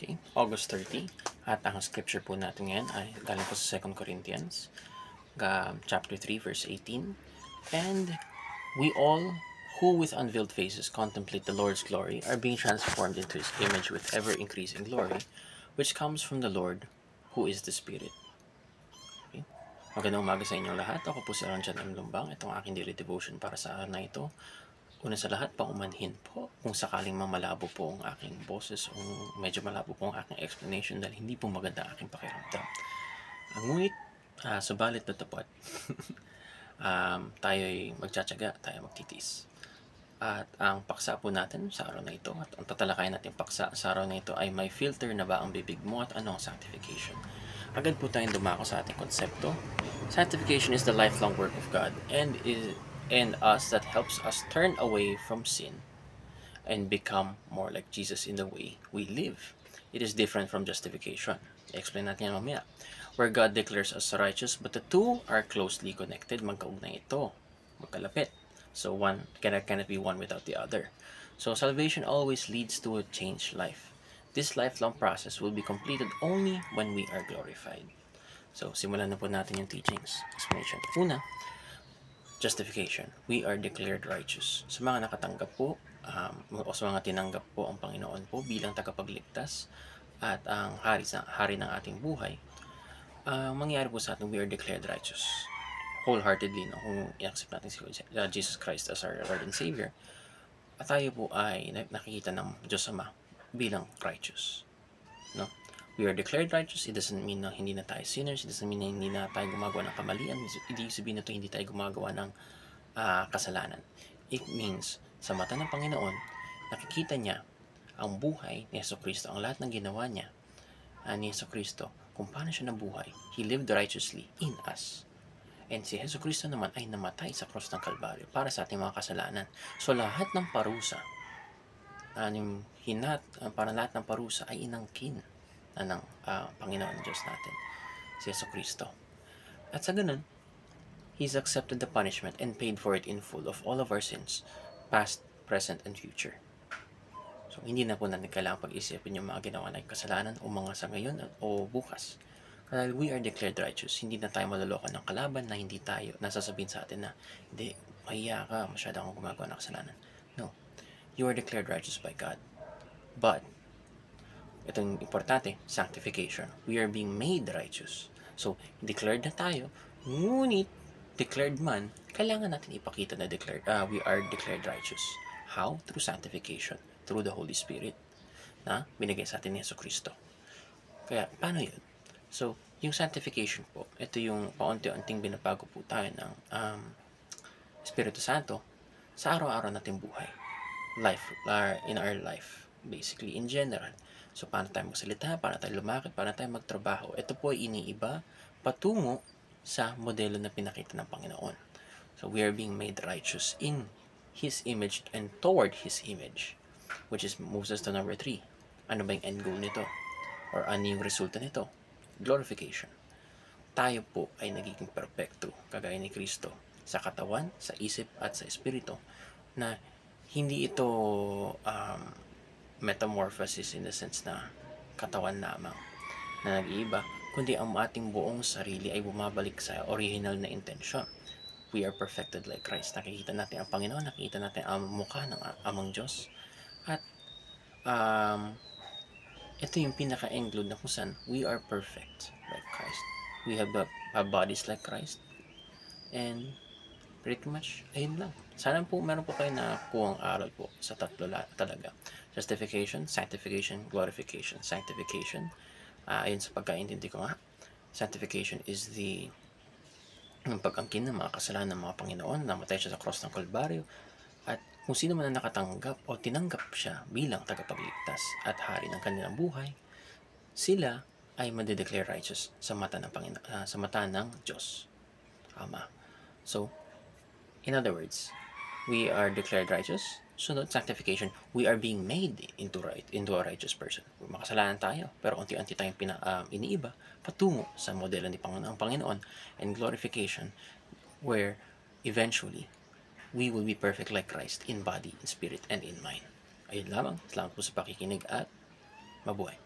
Okay, August 30. At ang scripture po natin ngayon ay galing po sa 2 Corinthians, chapter 3, verse 18. And we all who with unveiled faces contemplate the Lord's glory are being transformed into His image with ever-increasing glory, which comes from the Lord, who is the Spirit. Okay. Magandang umaga sa inyong lahat. Ako po si Ranjan M. Lumbang. Itong aking daily devotion para sa araw na ito. Una sa lahat, paumanhin po kung sakaling malabo po ang aking boses o medyo malabo po ang aking explanation dahil hindi po maganda ang aking pakiramdam. Ngunit, subalit na tapat, tayo'y magtsatsaga, tayo magtitis. At ang paksa po natin sa araw na ito, at ang tatalakayan natin paksa sa araw na ito ay may filter na ba ang bibig mo at ano ang sanctification. Agad po tayong dumako sa ating konsepto. Sanctification is the lifelong work of God and us that helps us turn away from sin and become more like Jesus in the way we live. It is different from justification. I-explain natin yan mamaya. Where God declares us righteous, but the two are closely connected. Magkaugnay ito. Magkalapit. So one cannot be one without the other. So salvation always leads to a changed life. This lifelong process will be completed only when we are glorified. So simulan na po natin yung teachings. Explanation. Una, justification. We are declared righteous. Sa mga nakatanggap po, o sa mga tinanggap po ang Panginoon po bilang tagapagligtas at ang hari ng ating buhay, mangyari po sa atin, we are declared righteous. Wholeheartedly, no? Kung i-accept natin si Jesus Christ as our Lord and Savior, at tayo po ay nakikita ng Diyos Ama bilang righteous. No? We are declared righteous. It doesn't mean na hindi na tayo sinners. It doesn't mean na hindi na tayo gumagawa ng kamalian. Hindi sabihin na ito hindi tayo gumagawa ng kasalanan. It means, sa mata ng Panginoon, nakikita niya ang buhay ni Jesucristo, ang lahat ng ginawa niya ni Jesucristo, kung paano siya nabuhay. He lived righteously in us. And si Jesucristo naman ay namatay sa cross ng Kalbaryo para sa ating mga kasalanan. So lahat ng parusa, para lahat ng parusa ay inangkin ng Panginoon Diyos natin, si Jesucristo. At sa ganun, He's accepted the punishment and paid for it in full of all of our sins, past, present, and future. So, hindi na po natin kailangang pag-isipin yung mga ginawa nating kasalanan o mga sa ngayon o bukas. Dahil we are declared righteous, hindi na tayo maluloko ng kalaban na hindi tayo nasasabihin sa atin na hindi, mahiya ka, masyado akong gumagawa ng kasalanan. No. You are declared righteous by God. But, itong importante, sanctification. We are being made righteous. So, declared na tayo, ngunit, declared man, kailangan natin ipakita na we are declared righteous. How? Through sanctification. Through the Holy Spirit na binigay sa atin ni Jesucristo. Kaya, paano yun? So, yung sanctification po, ito yung paunti-unting binabago po tayo ng Espiritu Santo sa araw-araw nating buhay. In our life, basically, in general. So, paano tayo magsalita, paano tayo lumakit, paano tayo magtrabaho. Ito po ay iniiba patungo sa modelo na pinakita ng Panginoon. So, we are being made righteous in His image and toward His image, which moves us to number 3. Ano ba yung end goal nito? Or ano yung resulta nito? Glorification. Tayo po ay nagiging perfecto, kagaya ni Kristo, sa katawan, sa isip, at sa espiritu, na hindi ito metamorphosis in the sense na katawan lamang na nag-iiba, kundi ang ating buong sarili ay bumabalik sa original na intention. We are perfected like Christ. Nakikita natin ang Panginoon, nakikita natin ang mukha ng Amang Diyos. At ito yung pinaka-include na kung saan we are perfect like Christ. We have bodies like Christ. And pretty much, ayun lang. Sana po meron po kayo na kuwang aral po sa tatlo talaga. Justification, sanctification, glorification. Sanctification, ayun sa pagkaintindi ko nga, sanctification is yung pag-angkin ng mga kasalanan ng mga Panginoon, namatay siya sa cross ng Kalbaryo, at kung sino man ang nakatanggap o tinanggap siya bilang tagapagligtas at hari ng kanilang buhay, sila ay madideclare righteous sa mata ng sa mata ng Diyos Ama. So, in other words, we are declared righteous. Sunod, sanctification, we are being made into a righteous person. Makasalanan tayo, pero unti-unti tayong iniiba patungo sa modelo ni Panginoon. And glorification, where eventually we will be perfect like Christ in body, in spirit, and in mind. Ayun lamang. Salamat po sa pakikinig at mabuhay.